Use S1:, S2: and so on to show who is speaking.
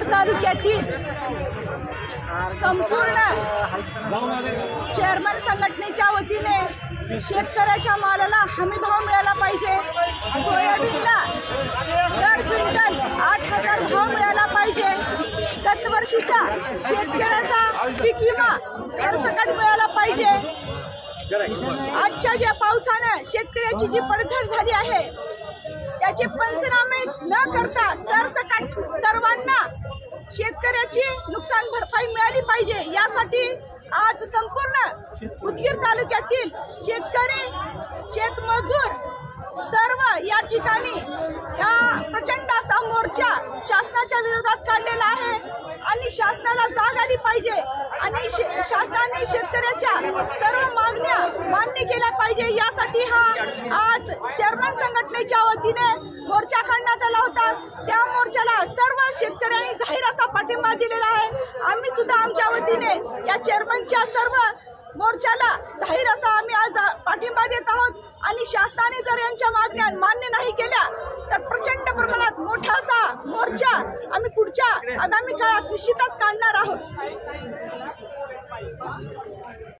S1: उदगीर तालुक्यातील संपूर्ण चेअरमन संघटनेच्या वतीने शेतकऱ्याच्या मालाला हमीभाव मिळाला पाहिजे। सोयाबीनला दर क्विंटल 8,000 भाव मिळाला पाहिजे। गतवर्षीचा शेतकऱ्याचा पीक विमा सरसकट मिळाला पाहिजे। आजच्या ज्या पावसाने शेतकऱ्याची जी पडझड झाली आहे त्याचे पंचनामे न करता सरसकट सर्वांना शेतकऱ्याची नुकसान भरपाई मिळाली पाहिजे। यासाठी आज संपूर्ण उदगीर तालुक्यातील शेतकरी शेतमजूर सर्व या ठिकाणी प्रचंड असा मोर्चा शासनाच्या विरोधात काढलेला आहे आणि शासनाला जाग आली पाहिजे आणि शासनाने शेतकऱ्याच्या सर्व मागण्या मान्य केल्या पाहिजे। यासाठी हा आज चेअरमन संघटनेच्या वतीने मोर्चा काढण्यात आला होता। त्या मोर्चाला सर्व शेतकऱ्यांनी जाहीर असा पाठिंबा दिलेला आहे। आम्ही सुद्धा आमच्या वतीने या चेअरमनच्या सर्व मोर्चाला जाहीर असा आम्ही आज पाठिंबा देत आहोत आणि शासनाने जर यांच्या मागण्या मान्य नाही केल्या तर प्रचंड प्रमाणात मोठा असा मोर्चा आम्ही पुढच्या आगामी काळात निश्चितच काढणार आहोत।